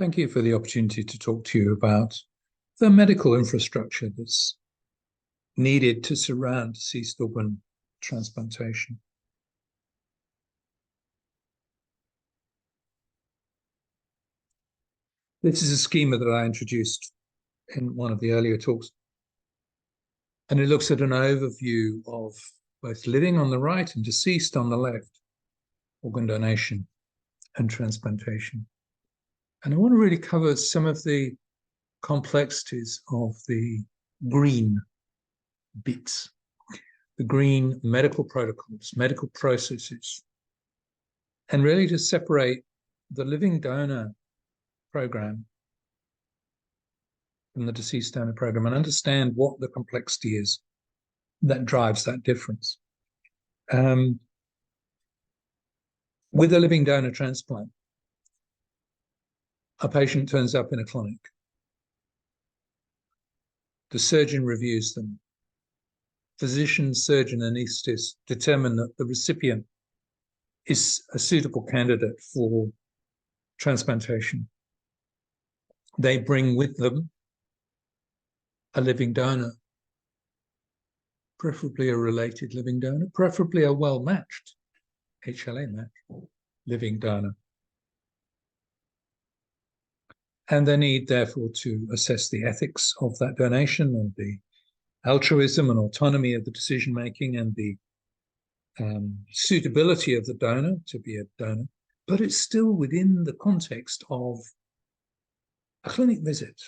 Thank you for the opportunity to talk to you about the medical infrastructure that's needed to surround deceased organ transplantation. This is a schema that I introduced in one of the earlier talks, and it looks at an overview of both living on the right and deceased on the left, organ donation and transplantation. And I want to really cover some of the complexities of the green bits, the green medical protocols, medical processes, and really to separate the living donor program from the deceased donor program and understand what the complexity is that drives that difference. With a living donor transplant, a patient turns up in a clinic. The surgeon reviews them. Physician, surgeon, anaesthetist determine that the recipient is a suitable candidate for transplantation. They bring with them a living donor, preferably a related living donor, preferably a well-matched, HLA-matched living donor. And they need, therefore, to assess the ethics of that donation and the altruism and autonomy of the decision-making and the suitability of the donor to be a donor, but it's still within the context of a clinic visit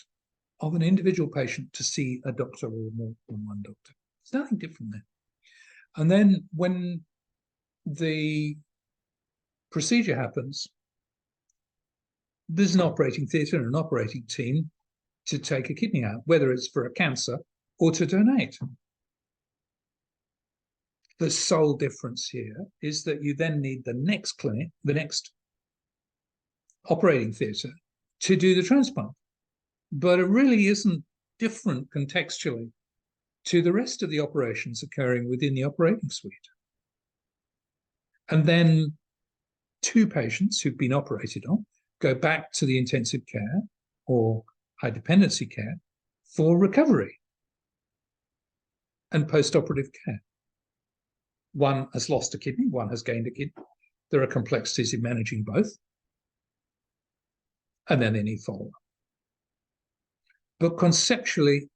of an individual patient to see a doctor or more than one doctor. There's nothing different there. And then when the procedure happens, there's an operating theatre and an operating team to take a kidney out, whether it's for a cancer or to donate. The sole difference here is that you then need the next clinic, the next operating theatre, to do the transplant. But it really isn't different contextually to the rest of the operations occurring within the operating suite. And then two patients who've been operated on go back to the intensive care or high dependency care for recovery and post-operative care. One has lost a kidney, one has gained a kidney. There are complexities in managing both. And then they need follow-up. But conceptually,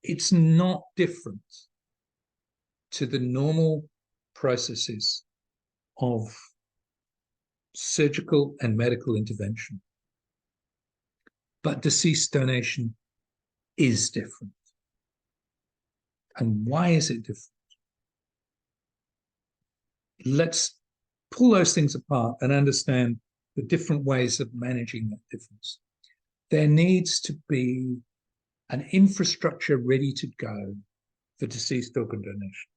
it's not different to the normal processes of surgical and medical intervention. But deceased donation is different. And why is it different? Let's pull those things apart and understand the different ways of managing that difference. There needs to be an infrastructure ready to go for deceased organ donation.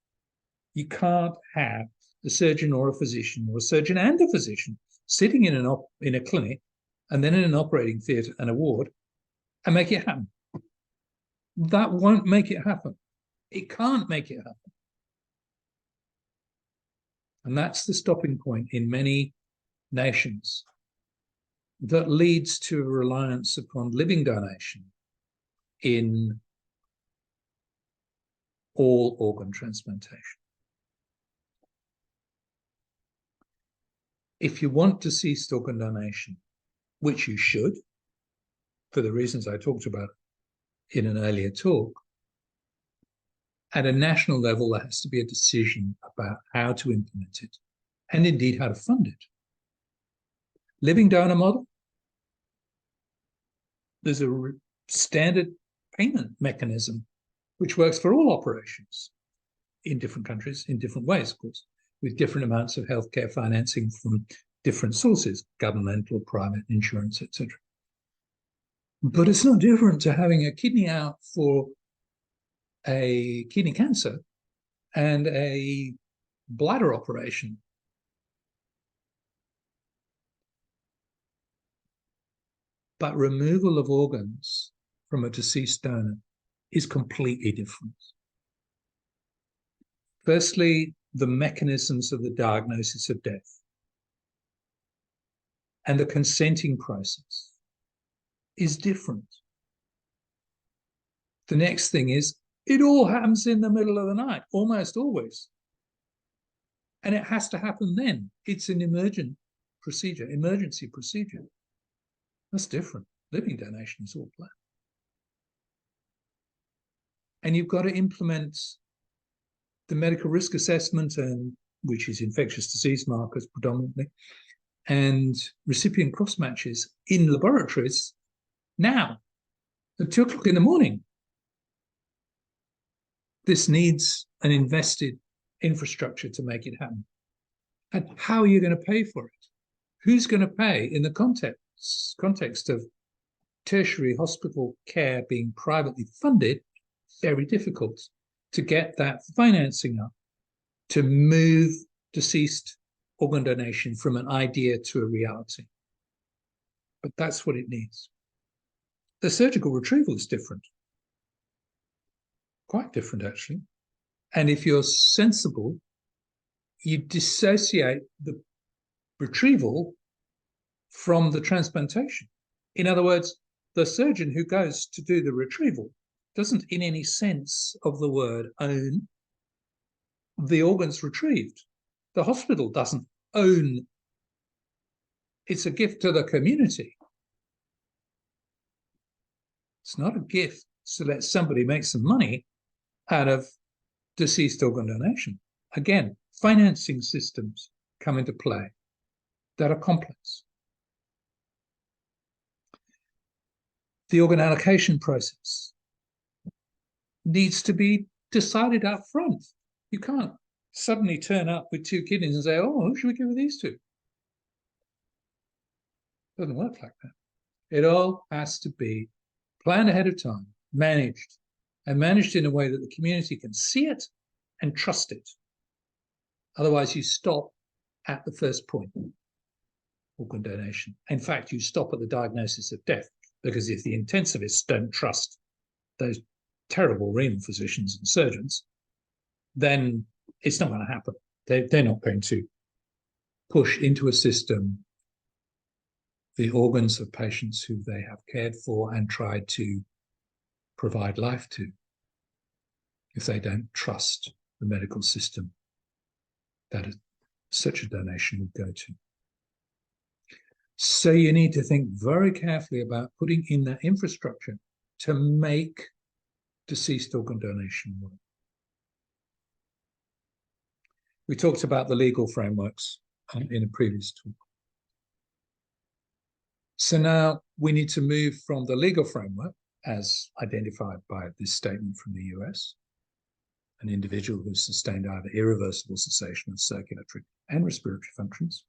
You can't have a surgeon or a physician or a surgeon and a physician sitting in a clinic and then in an operating theatre and a ward and make it happen. That won't make it happen. It can't make it happen. And that's the stopping point in many nations that leads to a reliance upon living donation in all organ transplantation. If you want deceased organ donation, which you should, for the reasons I talked about in an earlier talk, at a national level, there has to be a decision about how to implement it and indeed how to fund it. Living donor model, there's a standard payment mechanism which works for all operations in different countries in different ways, of course, with different amounts of healthcare financing from different sources, governmental, private, insurance, etc. But it's not different to having a kidney out for a kidney cancer and a bladder operation. But removal of organs from a deceased donor is completely different. Firstly, the mechanisms of the diagnosis of death. and the consenting process is different. The next thing is it all happens in the middle of the night, almost always. And it has to happen then. It's an emergency procedure. That's different. Living donation is all planned. And you've got to implement the medical risk assessment, and which is infectious disease markers predominantly, and recipient cross matches in laboratories now at 2 o'clock in the morning. This needs an invested infrastructure to make it happen. And how are you going to pay for it? Who's going to pay in the context of tertiary hospital care being privately funded? Very difficult to get that financing up to move deceased organ donation from an idea to a reality. But that's what it needs. The surgical retrieval is different. Quite different, actually. And if you're sensible, you dissociate the retrieval from the transplantation. In other words, the surgeon who goes to do the retrieval doesn't, in any sense of the word, own the organs retrieved. The hospital doesn't own. It's a gift to the community. It's not a gift to let somebody make some money out of deceased organ donation. Again, financing systems come into play that are complex. The organ allocation process needs to be decided up front. You can't suddenly turn up with 2 kidneys and say, oh, who should we give these to? It doesn't work like that. It all has to be planned ahead of time, managed, and managed in a way that the community can see it and trust it. Otherwise, you stop at the first point, organ donation. In fact, you stop at the diagnosis of death, because if the intensivists don't trust those terrible renal physicians and surgeons, then it's not going to happen. They're not going to push into a system the organs of patients who they have cared for and tried to provide life to, if they don't trust the medical system that such a donation would go to. So you need to think very carefully about putting in that infrastructure to make deceased organ donation work. We talked about the legal frameworks in a previous talk. So now we need to move from the legal framework, as identified by this statement from the US, an individual who sustained either irreversible cessation of circulatory and respiratory functions,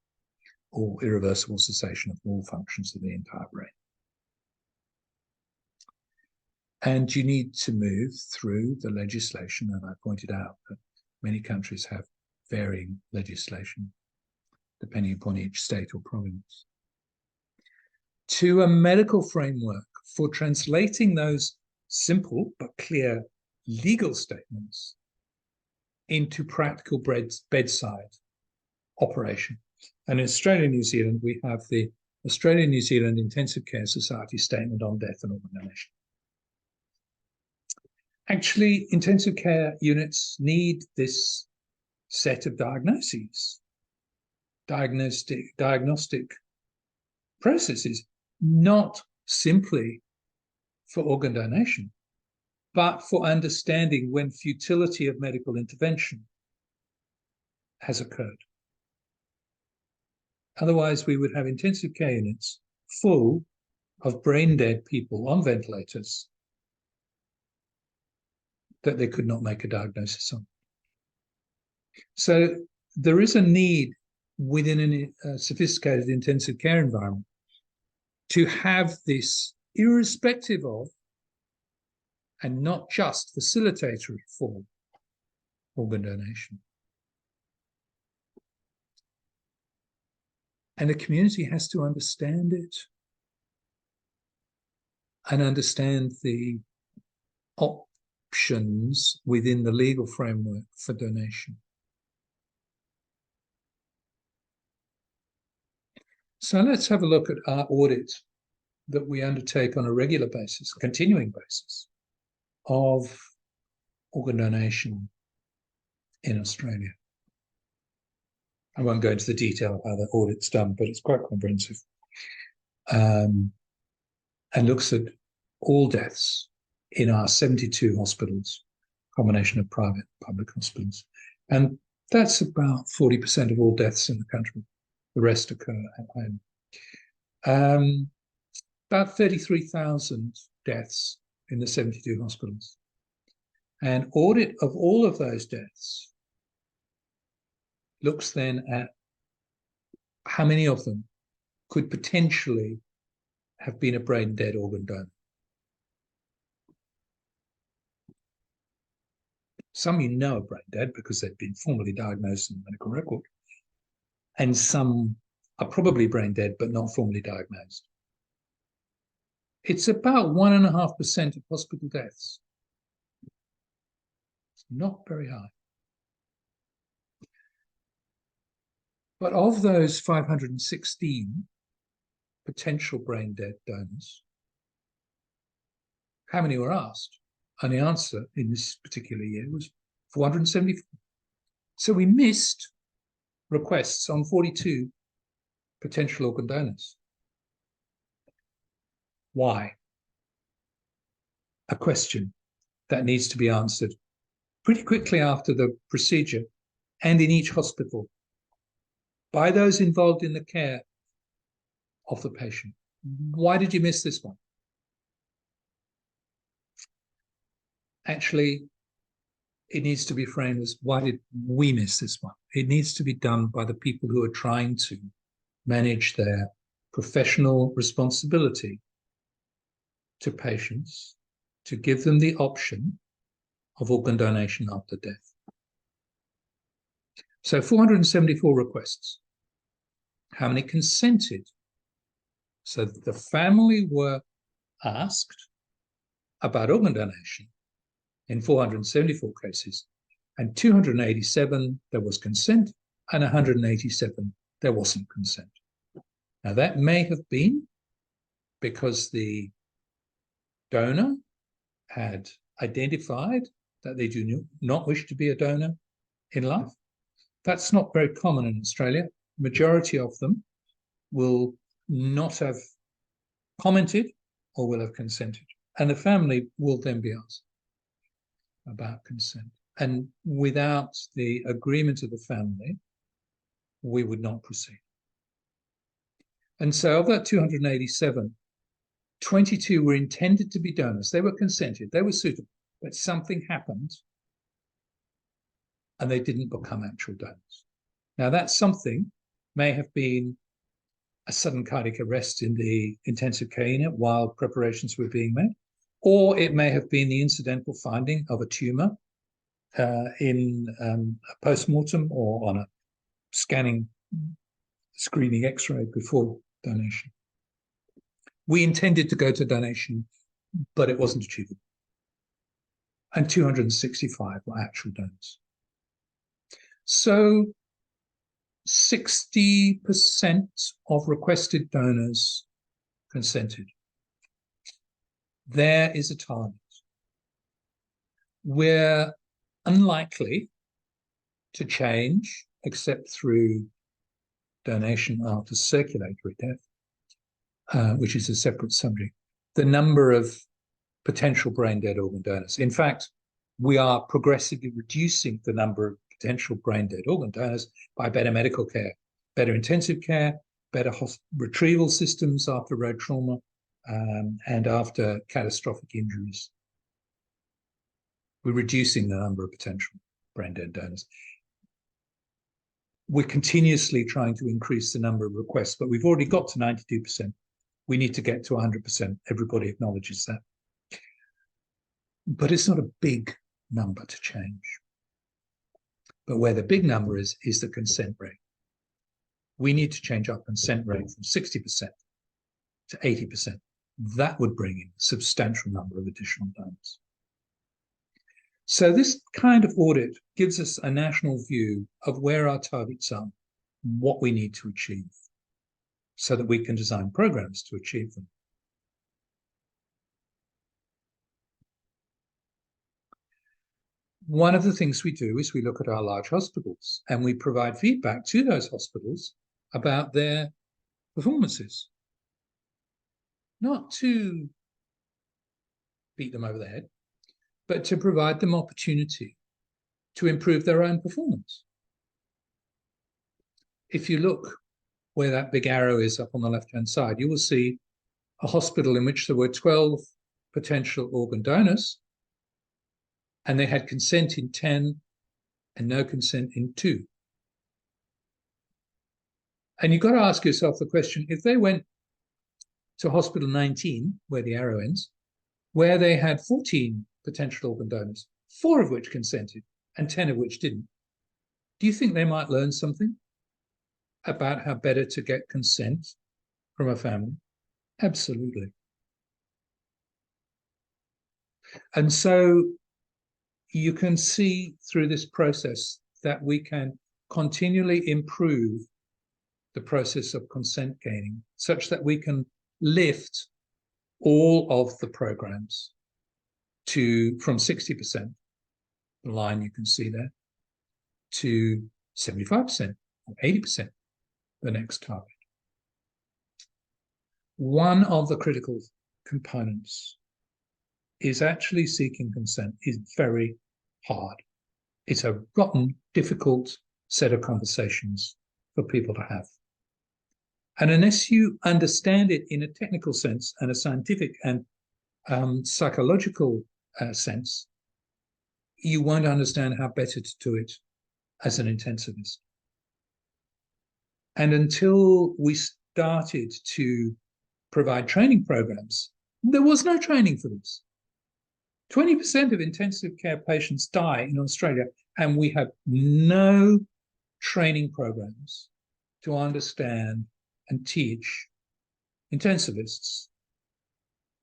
or irreversible cessation of all functions of the entire brain. And you need to move through the legislation, and I pointed out that many countries have varying legislation depending upon each state or province, to a medical framework for translating those simple but clear legal statements into practical bedside operation. And in Australia and New Zealand, we have the Australian New Zealand Intensive Care Society Statement on Death and Organ Donation. Actually, intensive care units need this set of diagnoses, diagnostic processes, not simply for organ donation, but for understanding when futility of medical intervention has occurred. Otherwise, we would have intensive care units full of brain-dead people on ventilators that they could not make a diagnosis on. So there is a need within a sophisticated intensive care environment to have this irrespective of and not just facilitatory for organ donation. And the community has to understand it and understand the options within the legal framework for donation. So let's have a look at our audit that we undertake on a regular basis, continuing basis, of organ donation in Australia. I won't go into the detail of how the audit's done, but it's quite comprehensive. And looks at all deaths in our 72 hospitals, combination of private and public hospitals. And that's about 40% of all deaths in the country. The rest occur at home. About 33,000 deaths in the 72 hospitals. And audit of all of those deaths looks then at how many of them could potentially have been a brain dead organ donor. Some you know are brain dead because they've been formally diagnosed in the medical record, and some are probably brain dead but not formally diagnosed. It's about 1.5% of hospital deaths. It's not very high. But of those 516 potential brain dead donors, how many were asked? And the answer in this particular year was 474. So we missed requests on 42 potential organ donors. Why? A question that needs to be answered pretty quickly after the procedure and in each hospital by those involved in the care of the patient. Why did you miss this one? Actually, it needs to be framed as, why did we miss this one? It needs to be done by the people who are trying to manage their professional responsibility to patients to give them the option of organ donation after death. So 474 requests. How many consented? So the family were asked about organ donation in 474 cases, and 287 there was consent, and 187 there wasn't consent. Now that may have been because the donor had identified that they do not wish to be a donor in life. That's not very common in Australia. Majority of them will not have commented or will have consented. And the family will then be asked about consent. And without the agreement of the family, we would not proceed. And so of that 287, 22 were intended to be donors. They were consented, they were suitable, but something happened and they didn't become actual donors. Now that something may have been a sudden cardiac arrest in the intensive care unit while preparations were being made, or it may have been the incidental finding of a tumor in a post-mortem or on a screening x-ray before donation. We intended to go to donation, but it wasn't achievable. And 265 were actual donors. So 60% of requested donors consented. There is a target. We're unlikely to change, except through donation after circulatory death, which is a separate subject, the number of potential brain dead organ donors. In fact, we are progressively reducing the number of potential brain dead organ donors by better medical care, better intensive care, better retrieval systems after road trauma and after catastrophic injuries. We're reducing the number of potential brain dead donors. We're continuously trying to increase the number of requests, but we've already got to 92%. We need to get to 100%. Everybody acknowledges that. But it's not a big number to change. But where the big number is the consent rate. We need to change our consent rate from 60% to 80%. That would bring in a substantial number of additional donors. So this kind of audit gives us a national view of where our targets are, what we need to achieve. so that we can design programs to achieve them. One of the things we do is we look at our large hospitals and we provide feedback to those hospitals about their performances. Not to beat them over the head, but to provide them opportunity to improve their own performance. If you look where that big arrow is up on the left-hand side, you will see a hospital in which there were 12 potential organ donors, and they had consent in 10 and no consent in 2. And you've got to ask yourself the question, if they went to hospital 19, where the arrow ends, where they had 14 potential organ donors, 4 of which consented and 10 of which didn't, do you think they might learn something about how better to get consent from a family? Absolutely. And so you can see through this process that we can continually improve the process of consent gaining such that we can lift all of the programs from 60%, the line you can see there, to 75% or 80%, the next target. One of the critical components is actually seeking consent is very hard. It's a rotten, difficult set of conversations for people to have. And unless you understand it in a technical sense and a scientific and psychological sense, you won't understand how better to do it as an intensivist. And until we started to provide training programs, there was no training for this. 20% of intensive care patients die in Australia, and we have no training programs to understand and teach intensivists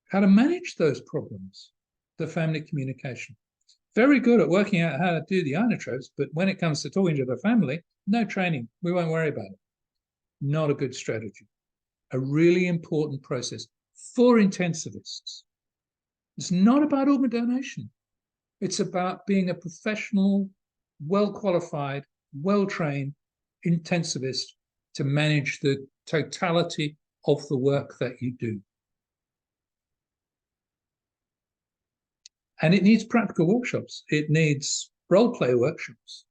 how to manage those problems, the family communication. Very good at working out how to do the inotropes, but when it comes to talking to the family, no training. We won't worry about it. Not a good strategy. A really important process for intensivists. It's not about organ donation. It's about being a professional, well-qualified, well-trained intensivist to manage the totality of the work that you do. And it needs practical workshops. It needs role-play workshops.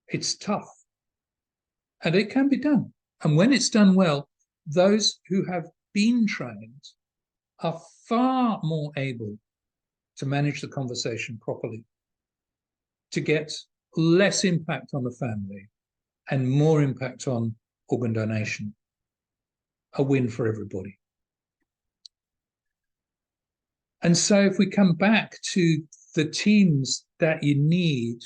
It's tough. And it can be done. And when it's done well, those who have been trained are far more able to manage the conversation properly, to get less impact on the family and more impact on organ donation. A win for everybody. And so if we come back to the teams that you need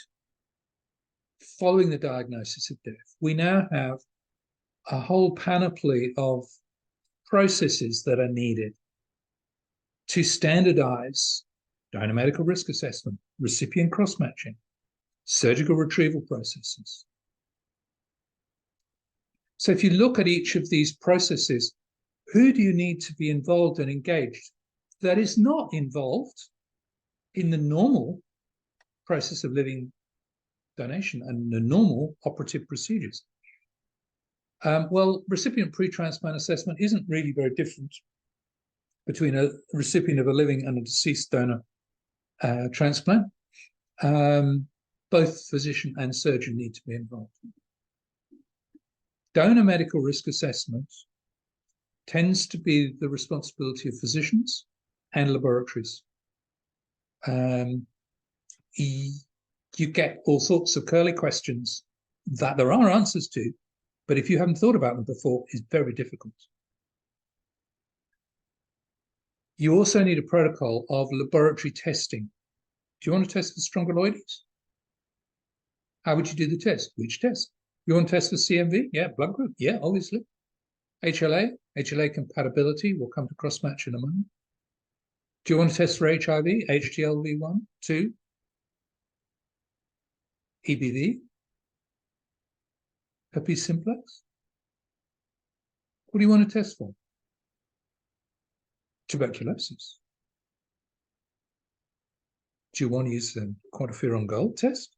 following the diagnosis of death, we now have a whole panoply of processes that are needed to standardize donor medical risk assessment, recipient cross-matching, surgical retrieval processes. So if you look at each of these processes, who do you need to be involved and engaged that is not involved in the normal process of living donation and the normal operative procedures? Well, recipient pre-transplant assessment isn't really very different between a recipient of a living and a deceased donor transplant. Both physician and surgeon need to be involved. Donor medical risk assessment tends to be the responsibility of physicians and laboratories. You get all sorts of curly questions that there are answers to, but if you haven't thought about them before, it's very difficult. You also need a protocol of laboratory testing. Do you want to test for strongyloides? How would you do the test? Which test? You want to test for CMV? Yeah, blood group. Yeah, obviously. HLA compatibility. We'll come to cross-match in a moment. Do you want to test for HIV, HTLV1, 2, EBV, herpes simplex? What do you want to test for? Tuberculosis. Do you want to use the quantiferon gold test?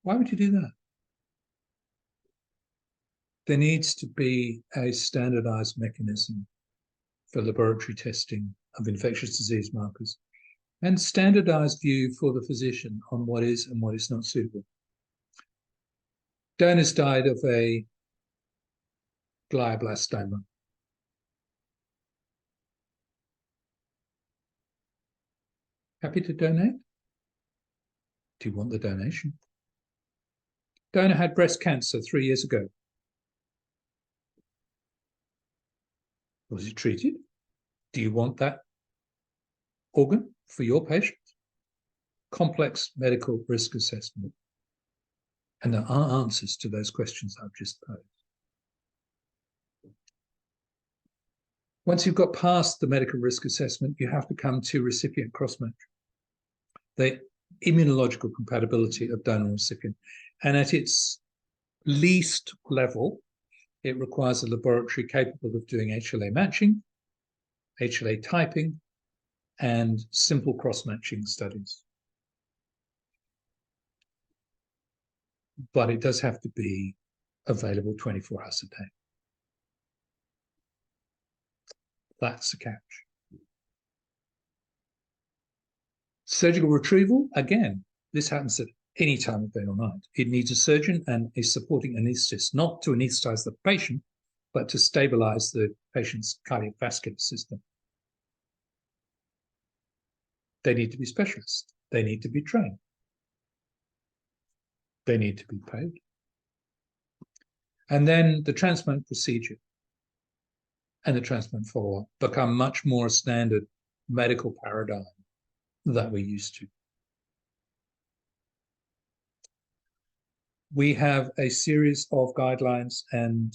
Why would you do that? There needs to be a standardized mechanism for laboratory testing of infectious disease markers and standardized view for the physician on what is and what is not suitable. Donors died of a glioblastoma. Happy to donate? Do you want the donation? Donor had breast cancer 3 years ago. Was it treated? Do you want that organ for your patient? Complex medical risk assessment. And there are answers to those questions I've just posed. Once you've got past the medical risk assessment, you have to come to recipient cross-match, the immunological compatibility of donor and recipient. And at its least level, it requires a laboratory capable of doing HLA matching, HLA typing, and simple cross-matching studies. But it does have to be available 24 hours a day. That's the catch. Surgical retrieval, again, this happens at any time of day or night. It needs a surgeon and a supporting anaesthetist, not to anesthetize the patient, but to stabilize the patient's cardiovascular system. They need to be specialists. They need to be trained. They need to be paid. And then the transplant procedure and the transplant follow-up become much more a standard medical paradigm that we're used to. We have a series of guidelines, and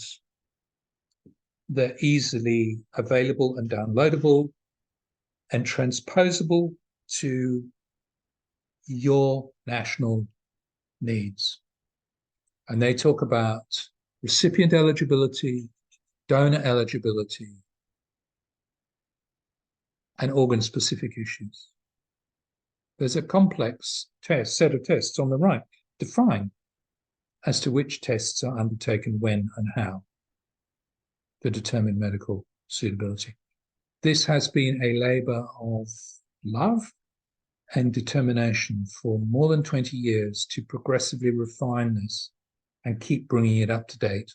they're easily available and downloadable and transposable to your national needs. And they talk about recipient eligibility, donor eligibility, and organ-specific issues. There's a complex set of tests on the right, defined as to which tests are undertaken when and how to determine medical suitability. This has been a labor of love and determination for more than 20 years to progressively refine this and keep bringing it up to date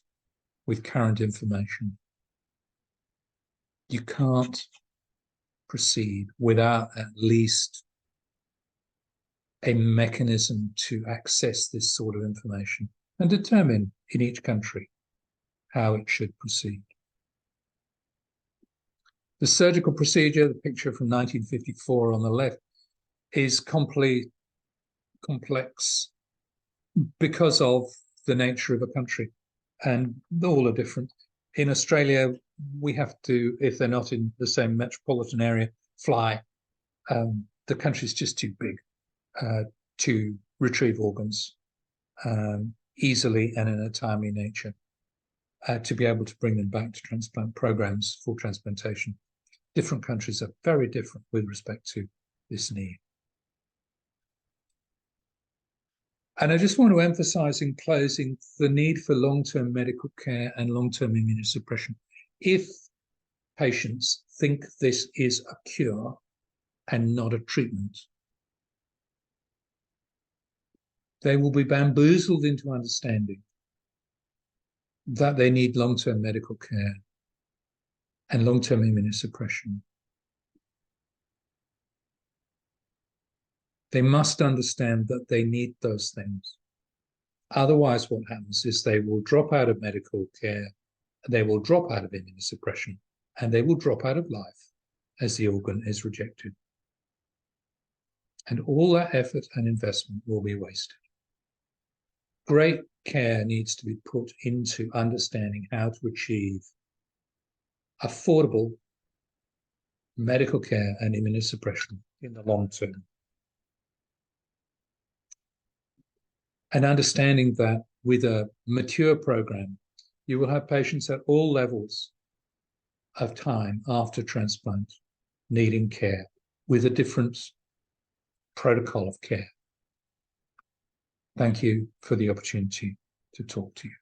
with current information. You can't proceed without at least a mechanism to access this sort of information and determine in each country how it should proceed. The surgical procedure, the picture from 1954 on the left, is complex because of the nature of a country, and all are different. In Australia, we have to, if they're not in the same metropolitan area, fly. The country's just too big to retrieve organs easily and in a timely nature to be able to bring them back to transplant programs for transplantation. Different countries are very different with respect to this need. And I just want to emphasize in closing the need for long-term medical care and long-term immunosuppression. If patients think this is a cure and not a treatment, they will be bamboozled into understanding that they need long-term medical care and long-term immunosuppression. They must understand that they need those things. Otherwise, what happens is they will drop out of medical care, they will drop out of immunosuppression, and they will drop out of life as the organ is rejected. And all that effort and investment will be wasted. Great care needs to be put into understanding how to achieve affordable medical care and immunosuppression in the long term. And understanding that with a mature program, you will have patients at all levels of time after transplant needing care with a different protocol of care. Thank you for the opportunity to talk to you.